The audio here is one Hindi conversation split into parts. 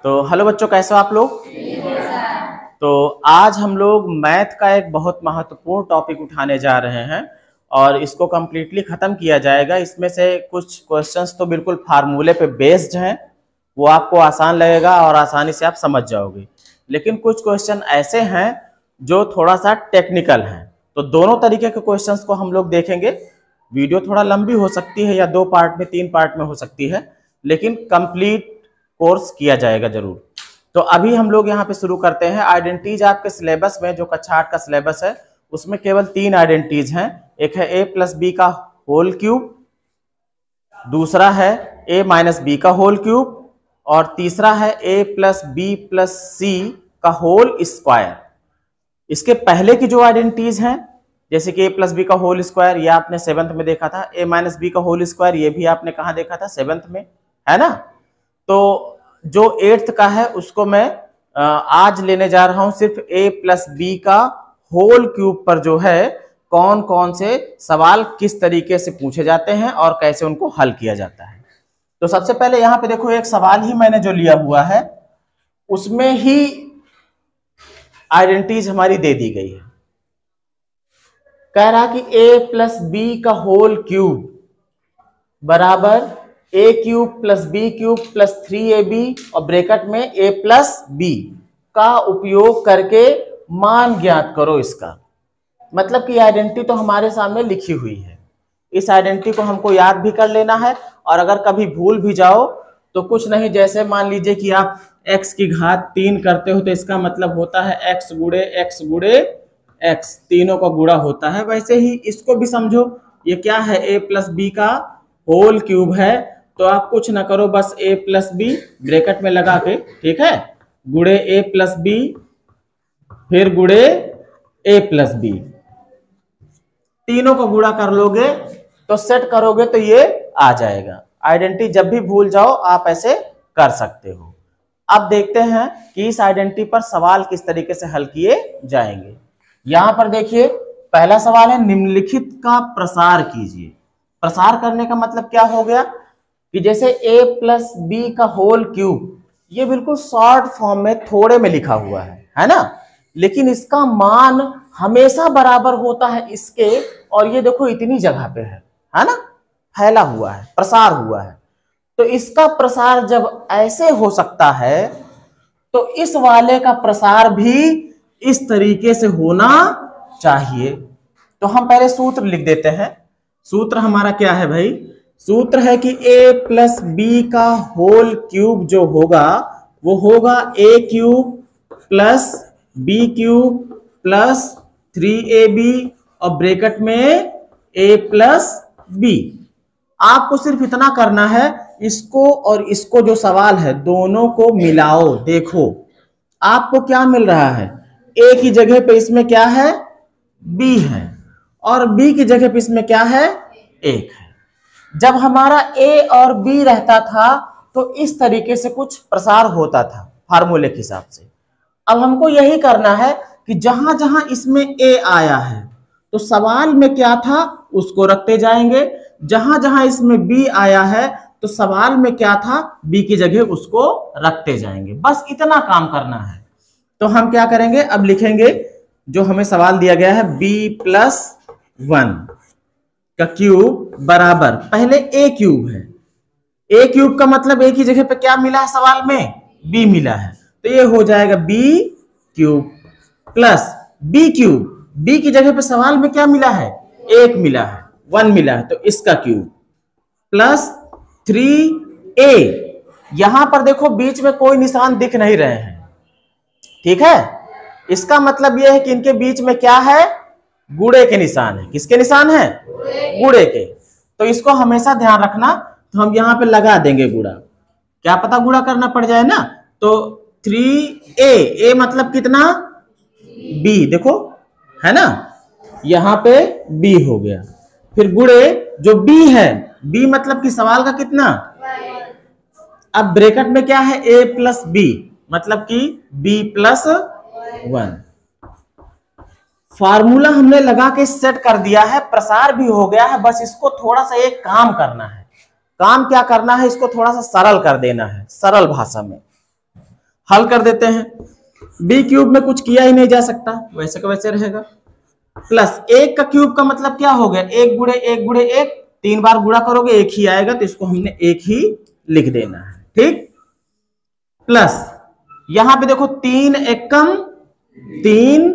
तो हेलो बच्चों, कैसे हो आप लोग। तो आज हम लोग मैथ का एक बहुत महत्वपूर्ण टॉपिक उठाने जा रहे हैं और इसको कम्प्लीटली ख़त्म किया जाएगा। इसमें से कुछ क्वेश्चंस तो बिल्कुल फार्मूले पे बेस्ड हैं, वो आपको आसान लगेगा और आसानी से आप समझ जाओगे। लेकिन कुछ क्वेश्चन ऐसे हैं जो थोड़ा सा टेक्निकल हैं। तो दोनों तरीके के क्वेश्चंस को हम लोग देखेंगे। वीडियो थोड़ा लंबी हो सकती है या 2 पार्ट में 3 पार्ट में हो सकती है, लेकिन कंप्लीट कोर्स किया जाएगा जरूर। तो अभी हम लोग यहाँ पे शुरू करते हैं। आइडेंटिटीज आपके सिलेबस में, जो कक्षा 8 का सिलेबस है, उसमें केवल 3 आइडेंटिटीज हैं। एक है a प्लस बी का होल क्यूब, दूसरा है a माइनस बी का होल क्यूब, और तीसरा है a प्लस बी प्लस सी का होल स्क्वायर। इसके पहले की जो आइडेंटिटीज हैं, जैसे कि a प्लस बी का होल स्क्वायर, ये आपने 7th में देखा था। a माइनस बी का होल स्क्वायर, ये भी आपने कहाँ देखा था, 7th में, है ना। तो जो 8th का है उसको मैं आज लेने जा रहा हूं सिर्फ a प्लस बी का होल क्यूब पर जो है कौन कौन से सवाल किस तरीके से पूछे जाते हैं और कैसे उनको हल किया जाता है। तो सबसे पहले यहाँ पे देखो, एक सवाल ही मैंने जो लिया हुआ है उसमें ही आइडेंटिटीज हमारी दे दी गई है। कह रहा कि a प्लस बी का होल क्यूब बराबर a cube plus B cube plus 3ab और ब्रैकेट में a प्लस बी का उपयोग करके मान ज्ञात करो इसका। मतलब कि आइडेंटिटी तो हमारे सामने लिखी हुई है, इस आइडेंटिटी को हमको याद भी कर लेना है। और अगर कभी भूल भी जाओ तो कुछ नहीं, जैसे मान लीजिए कि आप x की घात 3 करते हो तो इसका मतलब होता है x गुड़े x, तीनों का गुणा होता है। वैसे ही इसको भी समझो, ये क्या है, a प्लस बी का होल क्यूब है। तो आप कुछ ना करो, बस a प्लस बी ब्रैकेट में लगा के, ठीक है, गुड़े a प्लस बी फिर गुड़े a प्लस बी, तीनों को गुणा कर लोगे तो सेट करोगे तो ये आ जाएगा। आइडेंटिटी जब भी भूल जाओ आप ऐसे कर सकते हो। अब देखते हैं कि इस आइडेंटिटी पर सवाल किस तरीके से हल किए जाएंगे। यहां पर देखिए, पहला सवाल है निम्नलिखित का प्रसार कीजिए। प्रसार करने का मतलब क्या हो गया कि जैसे a प्लस बी का होल क्यूब, ये बिल्कुल शॉर्ट फॉर्म में थोड़े में लिखा हुआ है ना, लेकिन इसका मान हमेशा बराबर होता है इसके, और ये देखो इतनी जगह पे है ना, फैला हुआ है, प्रसार हुआ है। तो इसका प्रसार जब ऐसे हो सकता है तो इस वाले का प्रसार भी इस तरीके से होना चाहिए। तो हम पहले सूत्र लिख देते हैं। सूत्र हमारा क्या है भाई, सूत्र है कि a प्लस बी का होल क्यूब जो होगा वो होगा a cube plus B cube plus 3ab और ब्रैकेट में a प्लस बी। आपको सिर्फ इतना करना है, इसको और इसको जो सवाल है दोनों को मिलाओ। देखो आपको क्या मिल रहा है, a की जगह पे इसमें क्या है, b है, और b की जगह पे इसमें क्या है, 1 है। जब हमारा a और b रहता था तो इस तरीके से कुछ प्रसार होता था फार्मूले के हिसाब से। अब हमको यही करना है कि जहां जहां इसमें a आया है तो सवाल में क्या था उसको रखते जाएंगे, जहां जहां इसमें b आया है तो सवाल में क्या था, b की जगह उसको रखते जाएंगे। बस इतना काम करना है। तो हम क्या करेंगे, अब लिखेंगे जो हमें सवाल दिया गया है, b प्लस 1 का क्यूब बराबर, पहले a क्यूब है, a क्यूब का मतलब a की जगह पे क्या मिला है सवाल में, b मिला है, तो ये हो जाएगा b cube plus b cube, b की जगह पे सवाल में क्या मिला है, 1 मिला है, 1 मिला है, तो इसका क्यूब प्लस 3a। यहां पर देखो बीच में कोई निशान दिख नहीं रहे हैं, ठीक है, इसका मतलब यह है कि इनके बीच में क्या है, गुणे के निशान है। किसके निशान है, गुणे के। तो इसको हमेशा ध्यान रखना। तो हम यहां पे लगा देंगे गुणा, क्या पता गुणा करना पड़ जाए ना। तो 3a, मतलब कितना, b, देखो है ना, यहां पे b हो गया, फिर गुणे जो b है, b मतलब कि सवाल का कितना, अब ब्रैकेट में क्या है, a प्लस बी, मतलब कि b प्लस 1। फार्मूला हमने लगा के सेट कर दिया है, प्रसार भी हो गया है। बस इसको थोड़ा सा एक काम करना है। काम क्या करना है, इसको थोड़ा सा सरल कर देना है, सरल भाषा में। हल कर देते हैं। बी क्यूब में कुछ किया ही नहीं जा सकता, वैसे का वैसे रहेगा। प्लस एक का क्यूब का मतलब क्या हो गया, एक गुणे एक गुणे एक, 3 बार गुणा करोगे एक ही आएगा, तो इसको हमने एक ही लिख देना है, ठीक। प्लस यहां पे देखो 3 एकम 3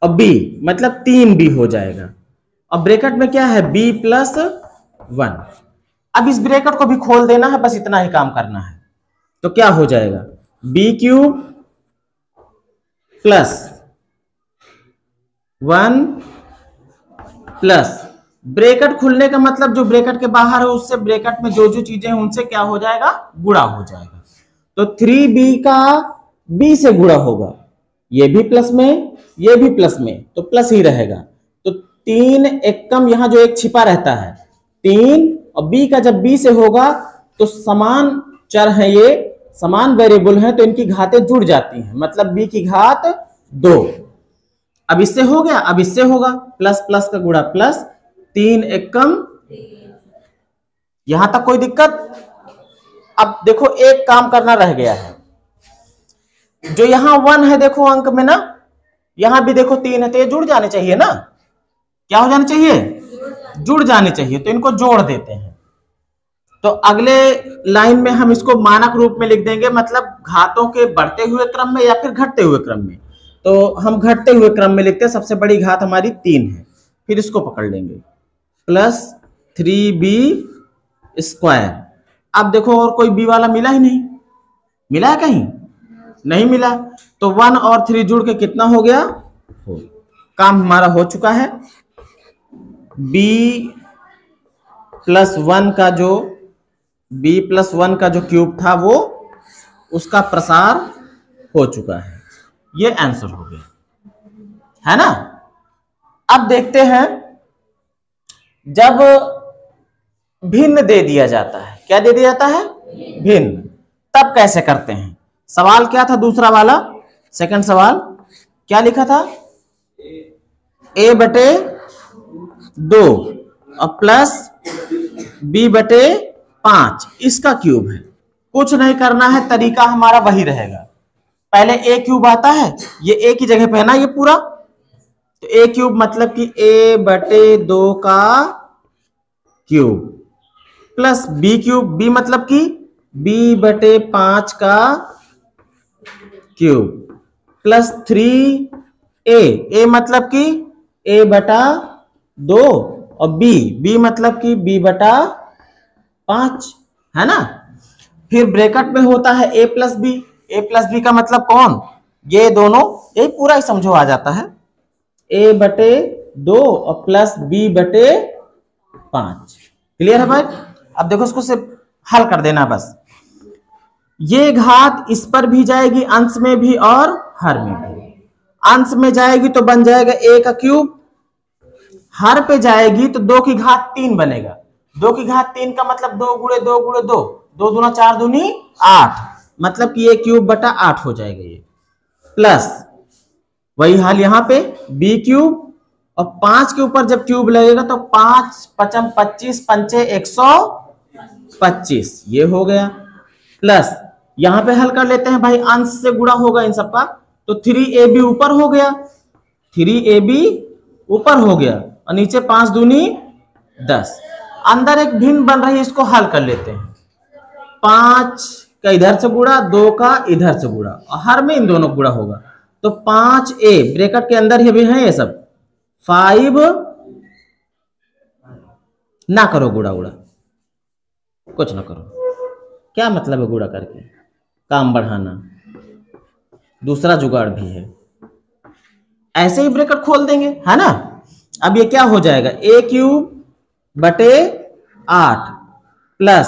और बी मतलब 3b हो जाएगा। अब ब्रैकेट में क्या है, b प्लस 1। अब इस ब्रैकेट को भी खोल देना है, बस इतना ही काम करना है। तो क्या हो जाएगा, b cube plus 1 plus bracket खुलने का मतलब जो ब्रैकेट के बाहर है उससे ब्रैकेट में जो जो चीजें हैं उनसे क्या हो जाएगा, गुणा हो जाएगा। तो 3b का b से गुणा होगा, ये भी प्लस में ये भी प्लस में, तो प्लस ही रहेगा। तो 3 एकम यहां जो एक छिपा रहता है 3, और b का जब b से होगा तो समान चर है, ये समान वेरिएबल है, तो इनकी घातें जुड़ जाती हैं, मतलब b की घात 2। अब इससे हो गया, अब इससे होगा, प्लस प्लस का गुणा प्लस, 3 एकम। यहां तक कोई दिक्कत? अब देखो एक काम करना रह गया है, जो यहां 1 है देखो अंक में ना, यहां भी देखो 3 है, तो ये जुड़ जाने चाहिए ना, क्या हो जाने चाहिए, जुड़ जाने चाहिए। तो इनको जोड़ देते हैं। तो अगले लाइन में हम इसको मानक रूप में लिख देंगे, मतलब घातों के बढ़ते हुए क्रम में या फिर घटते हुए क्रम में। तो हम घटते हुए क्रम में लिखते हैं, सबसे बड़ी घात हमारी 3 है, फिर इसको पकड़ लेंगे, प्लस 3b स्क्वायर। अब देखो और कोई b वाला मिला ही नहीं, मिला है कहीं, नहीं मिला। तो 1 और 3 जुड़ के कितना हो गया, काम हमारा हो चुका है। b प्लस 1 का जो क्यूब था वो उसका प्रसार हो चुका है, ये आंसर हो गया, है ना। अब देखते हैं जब भिन्न दे दिया जाता है, क्या दे दिया जाता है, भिन्न, तब कैसे करते हैं। सवाल क्या था दूसरा वाला, सेकंड सवाल क्या लिखा था, a बटे 2 और प्लस b बटे 5 इसका क्यूब है। कुछ नहीं करना है, तरीका हमारा वही रहेगा। पहले a क्यूब आता है, ये a की जगह पे है ना ये पूरा, तो a क्यूब मतलब कि a बटे 2 का cube, plus b cube, b मतलब कि b बटे 5 का क्यूब, प्लस 3a मतलब कि a बटा 2 और b मतलब कि b बटा 5, है ना। फिर ब्रैकेट में होता है a प्लस बी का मतलब कौन, ये दोनों, ये पूरा ही समझो आ जाता है, a बटे 2 और प्लस b बटे 5। क्लियर है भाई। अब देखो इसको सिर्फ हल कर देना बस। ये घात इस पर भी जाएगी, अंश में भी और हर में भी। अंश में जाएगी तो बन जाएगा a का क्यूब, हर पे जाएगी तो 2 की घात 3 बनेगा। 2 की घात 3 का मतलब 2 गुणे 2 गुणे 2, 2 दूना 4 दूनी 8, मतलब कि ये क्यूब बटा 8 हो जाएगा ये। प्लस वही हाल यहां पे b क्यूब, और 5 के ऊपर जब क्यूब लगेगा तो 5 पचम 25 पंचे 125, ये हो गया। प्लस यहां पे हल कर लेते हैं भाई, अंश से गुणा होगा इन सबका, तो 3ab ऊपर हो गया, 3ab ऊपर हो गया, और नीचे 5 दूनी 10। अंदर एक भिन्न बन रही है, इसको हल कर लेते हैं। 5 का इधर से गुणा, 2 का इधर से गुणा, और हर में इन दोनों गुणा होगा, तो 5a ब्रैकेट के अंदर ही भी है ये सब, 5 ना करो गुणा उड़ा, कुछ ना करो, क्या मतलब है गुणा करके, काम बढ़ाना, दूसरा जुगाड़ भी है, ऐसे ही ब्रैकेट खोल देंगे, है ना। अब ये क्या हो जाएगा, a क्यूब बटे 8 प्लस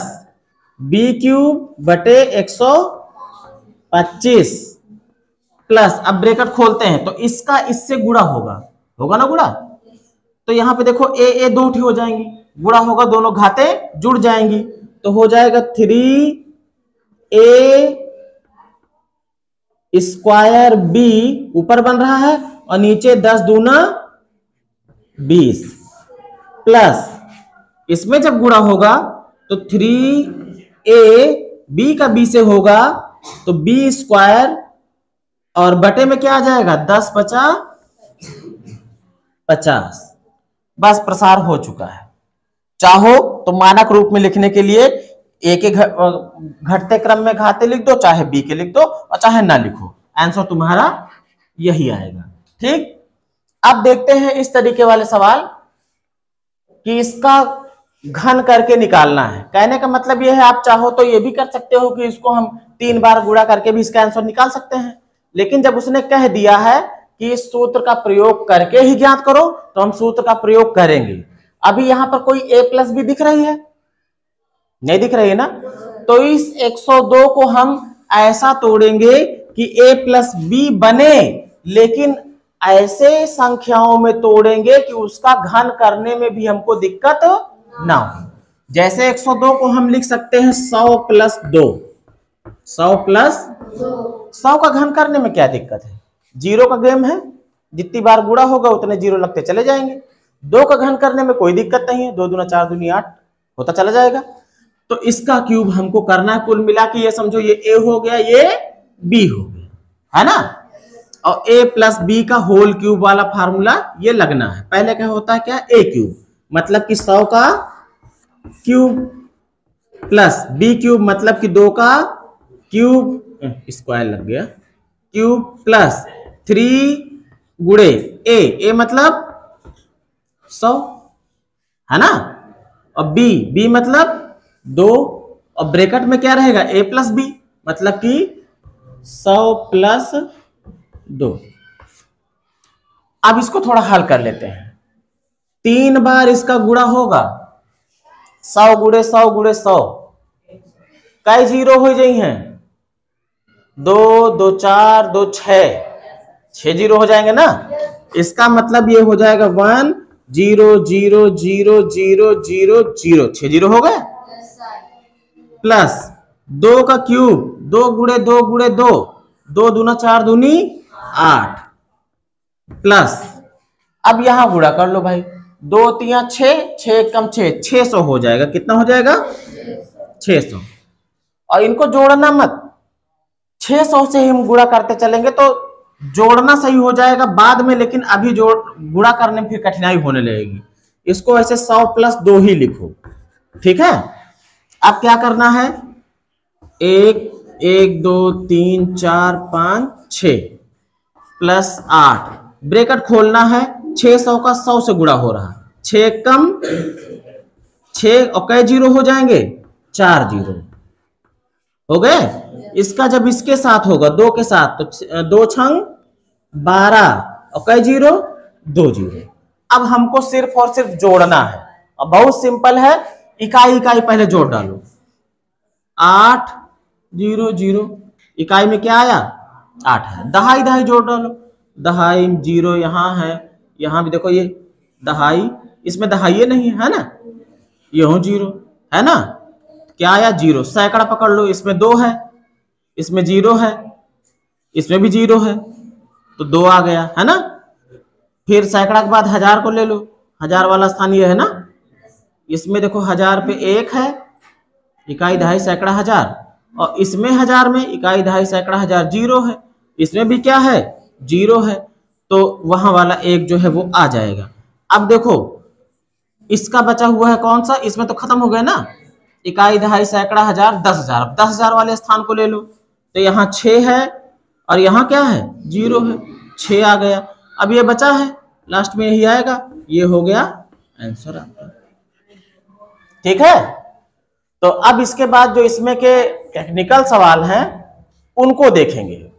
b क्यूब बटे 125 प्लस, अब ब्रैकेट खोलते हैं तो इसका इससे गुणा होगा, होगा ना गुणा, तो यहां पे देखो a दो उठी हो जाएंगी, गुणा होगा, दोनों घातें जुड़ जाएंगी, तो हो जाएगा 3a स्क्वायर b ऊपर बन रहा है, और नीचे 10 दूना 20 प्लस इसमें जब गुणा होगा तो 3a b का b से होगा तो बी स्क्वायर और बटे में क्या आ जाएगा 10 बचा 50। बस प्रसार हो चुका है। चाहो तो मानक रूप में लिखने के लिए ए के घटते क्रम में घाते लिख दो, चाहे बी के लिख दो और चाहे ना लिखो, आंसर तुम्हारा यही आएगा। ठीक, अब देखते हैं इस तरीके वाले सवाल कि इसका घन करके निकालना है। कहने का मतलब यह है, आप चाहो तो ये भी कर सकते हो कि इसको हम 3 बार गुणा करके भी इसका आंसर निकाल सकते हैं, लेकिन जब उसने कह दिया है कि इस सूत्र का प्रयोग करके ही ज्ञात करो तो हम सूत्र का प्रयोग करेंगे। अभी यहां पर कोई a प्लस बी दिख रही है? नहीं दिख रही है ना? तो इस 102 को हम ऐसा तोड़ेंगे कि a प्लस बी बने, लेकिन ऐसे संख्याओं में तोड़ेंगे कि उसका घन करने में भी हमको दिक्कत ना हो। जैसे 102 को हम लिख सकते हैं 100 प्लस 2, 100 प्लस 100 का घन करने में क्या दिक्कत है? जीरो का गेम है, जितनी बार गुणा होगा उतने जीरो लगते चले जाएंगे। 2 का घन करने में कोई दिक्कत नहीं है, 2 दूना 4 दूनी 8 होता चला जाएगा। तो इसका क्यूब हमको करना है। कुल मिला के ये समझो ये a हो गया, ये b हो गया, है ना? और a प्लस बी का होल क्यूब वाला फार्मूला ये लगना है। पहले क्या होता है, क्या a क्यूब मतलब कि 100 का क्यूब प्लस b क्यूब मतलब कि 2 का क्यूब, स्क्वायर लग गया, क्यूब प्लस 3 गुणे a मतलब 100, है ना? और b मतलब 2, और ब्रैकेट में क्या रहेगा a प्लस बी मतलब कि 100 प्लस 2। अब इसको थोड़ा हल कर लेते हैं। 3 बार इसका गुणा होगा, 100 गुणे 100 गुणे 100, कई जीरो हो जाई हैं? 2 2 4 2 6 जीरो हो जाएंगे ना? इसका मतलब ये हो जाएगा 1 0 0 0 0 0 0, 6 जीरो हो गए, प्लस 2 का क्यूब 2 गुणे 2 गुणे 2, 2 दूना 4 दूनी 8, प्लस अब यहां गुणा कर लो भाई, 2 3 6, 6 कम 6, 600 हो जाएगा। कितना हो जाएगा? 600। और इनको जोड़ना मत, 600 से हम गुणा करते चलेंगे तो जोड़ना सही हो जाएगा बाद में, लेकिन अभी जोड़ गुणा करने में फिर कठिनाई होने लगेगी। इसको ऐसे 100 प्लस 2 ही लिखो, ठीक है? अब क्या करना है, 1 1 2 3 4 5 6 प्लस 8, ब्रैकेट खोलना है। 600 का 100 से गुणा हो रहा, 6 कम 6 और कई जीरो हो जाएंगे? 4 जीरो हो गए। इसका जब इसके साथ होगा 2 के साथ तो 2 छंग 12 और कई जीरो? 2 जीरो। अब हमको सिर्फ और सिर्फ जोड़ना है, अब बहुत सिंपल है, इकाई इकाई पहले जोड़ डालो। 8 0 0, इकाई में क्या आया? 8 है। दहाई दहाई जोड़ डालो, दहाई 0 यहाँ है, यहाँ भी देखो ये दहाई, इसमें दहाई नहीं है ना, यह 0 है ना, क्या आया? 0। सैकड़ा पकड़ लो, इसमें 2 है, इसमें 0 है, इसमें भी 0 है, तो 2 आ गया, है ना? फिर सैकड़ा के बाद 1000 को ले लो, 1000 वाला स्थान ये है ना, इसमें देखो 1000 पे 1 है, इकाई दहाई सैकड़ा 1000, और इसमें 1000 में इकाई दहाई सैकड़ा 1000 0 है, इसमें भी क्या है? 0 है, तो वहां वाला 1 जो है वो आ जाएगा। अब देखो इसका बचा हुआ है कौन सा, इसमें तो खत्म हो गया ना, इकाई दहाई सैकड़ा 1000 10,000, अब 10,000 वाले स्थान को ले लो, तो यहाँ 6 है और यहाँ क्या है? 0 है, 6 आ गया। अब ये बचा है, लास्ट में यही आएगा, ये हो गया आंसर आपका, ठीक है? तो अब इसके बाद जो इसमें के टेक्निकल सवाल हैं उनको देखेंगे।